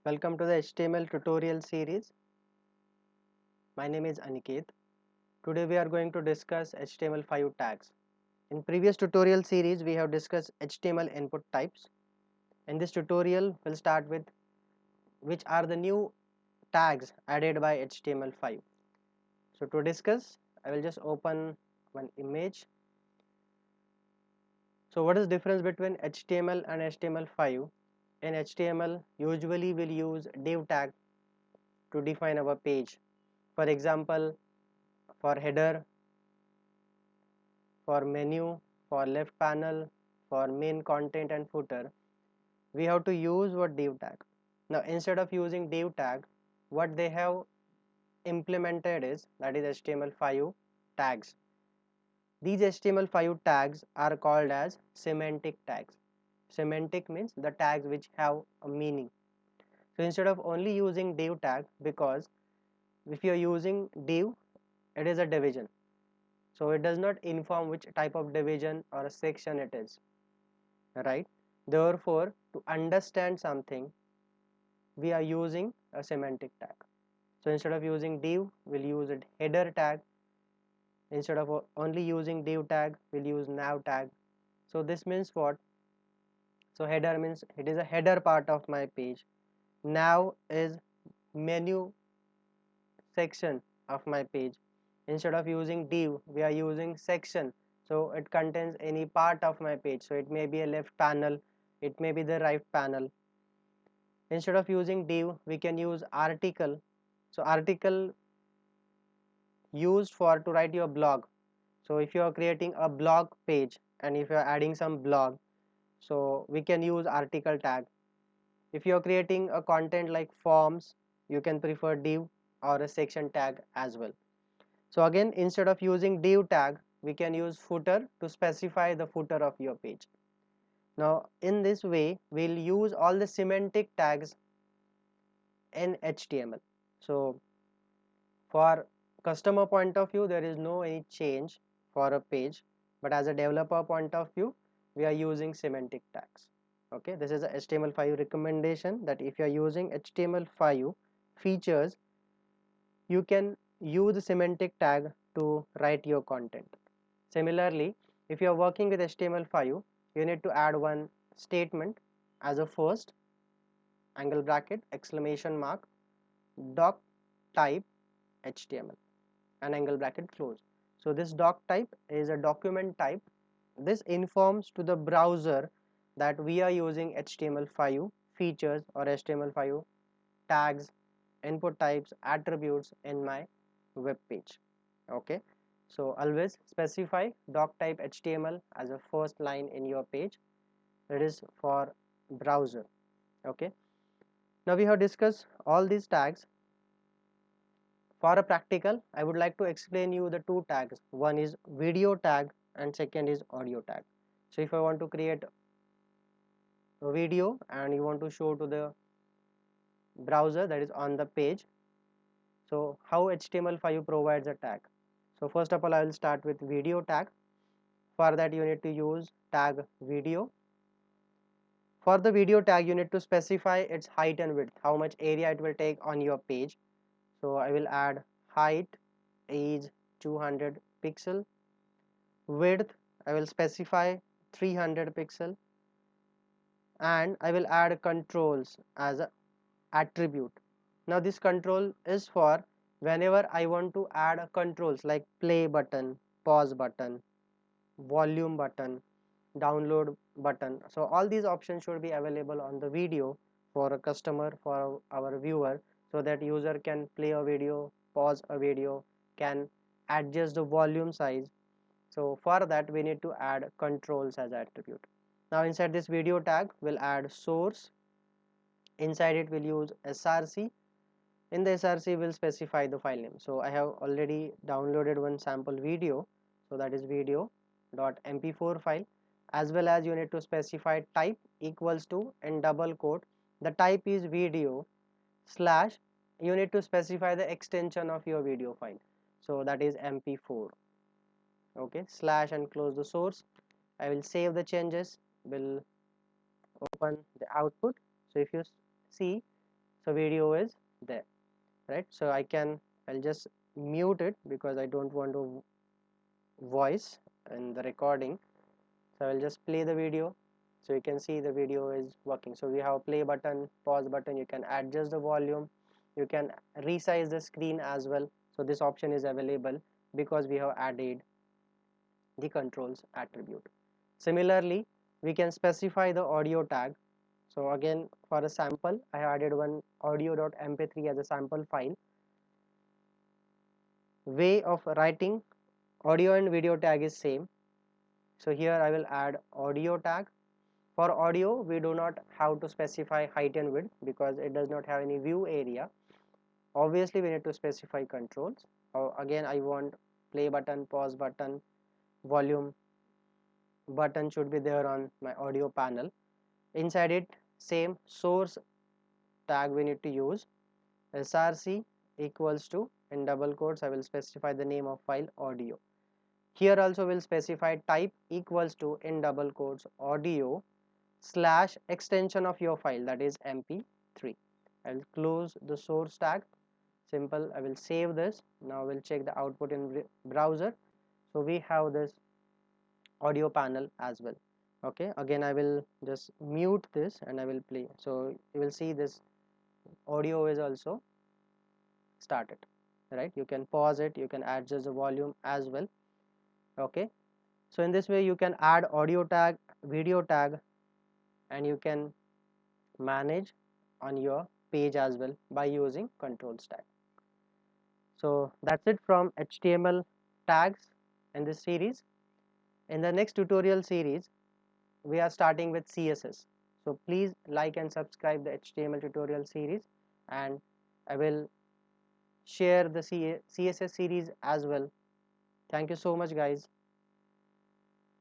Welcome to the HTML tutorial series. My name is Aniket. Today we are going to discuss HTML5 tags. In previous tutorial series we have discussed HTML input types. In this tutorial we'll start with which are the new tags added by HTML5. So to discuss I will just open one image. So what is difference between HTML and HTML5? In HTML usually we'll use div tag to define our page. For example, for header, for menu, for left panel, for main content and footer, we have to use what div tag. Now instead of using div tag, what they have implemented is that is HTML5 tags. These HTML5 tags are called as semantic tags. Semantic means the tags which have a meaning. So instead of only using div tag, because if you are using div, it is a division. So it does not inform which type of division or a section it is, right? Therefore, to understand something, we are using a semantic tag. So instead of using div, we'll use a header tag. Instead of only using div tag, we'll use nav tag. So this means what? So header means it is a header part of my page. Nav is menu section of my page. Instead of using div, we are using section. So it contains any part of my page. So it may be a left panel, it may be the right panel. Instead of using div, we can use article. So article used for to write your blog. So if you are creating a blog page and if you are adding some blog, so we can use article tag. If you are creating a content like forms, you can prefer div or a section tag as well. So again, instead of using div tag, we can use footer to specify the footer of your page. Now in this way, we'll use all the semantic tags in HTML. So for customer point of view, there is no any change for a page, but as a developer point of view, we are using semantic tags. Okay, this is a HTML5 recommendation that if you are using HTML5 features, you can use the semantic tag to write your content. Similarly, if you are working with HTML5, you need to add one statement as a first angle bracket exclamation mark doc type HTML and angle bracket close. So this doc type is a document type. This informs to the browser that we are using HTML5 features or HTML5 tags, input types, attributes in my web page. Okay, so always specify doc type HTML as a first line in your page. It is for browser. Okay, now we have discussed all these tags. For a practical, I would like to explain you the two tags. One is video tag and second is audio tag. So if I want to create a video and you want to show to the browser that is on the page, so how HTML5 provides a tag? So first of all, I will start with video tag. For that you need to use tag video. For the video tag, you need to specify its height and width, how much area it will take on your page. So I will add height is 200 pixel, width I will specify 300 pixel, and I will add controls as a attribute. Now this control is for whenever I want to add controls like play button, pause button, volume button, download button. So all these options should be available on the video for a customer, for our viewer, so that user can play a video, pause a video, can adjust the volume size. So for that we need to add controls as attribute. Now inside this video tag we'll add source. Inside it we'll use src. In the src we'll specify the file name. So I have already downloaded one sample video, so that is video.mp4 file. As well as you need to specify type equals to in double quote, the type is video slash, you need to specify the extension of your video file, so that is mp4. Okay, slash and close the source. I will save the changes, will open the output. So if you see, so video is there, right? So I'll just mute it because I don't want to voice in the recording. So I'll just play the video, so you can see the video is working. So we have a play button, pause button, you can adjust the volume, you can resize the screen as well. So this option is available because we have added the controls attribute. Similarly, we can specify the audio tag. So again, for a sample, I have added one audio.mp3 as a sample file. Way of writing audio and video tag is same. So here I will add audio tag. For audio, we do not have to specify height and width because it does not have any view area. Obviously, we need to specify controls. Again, I want play button, pause button, volume button should be there on my audio panel. Inside it, same source tag we need to use. src equals to, in double quotes, I will specify the name of file audio. Here also will specify type equals to, in double quotes, audio slash extension of your file, that is mp3. I will close the source tag. Simple. I will save this. Now we'll check the output in browser. So we have this audio panel as well. Okay, again I will just mute this and I will play. So you will see this audio is also started, right? You can pause it, you can adjust the volume as well. Okay, so in this way you can add audio tag, video tag, and you can manage on your page as well by using controls tag. So that's it from HTML tags in this series. In the next tutorial series, we are starting with CSS. So please like and subscribe the HTML tutorial series, and I will share the CSS series as well. Thank you so much guys.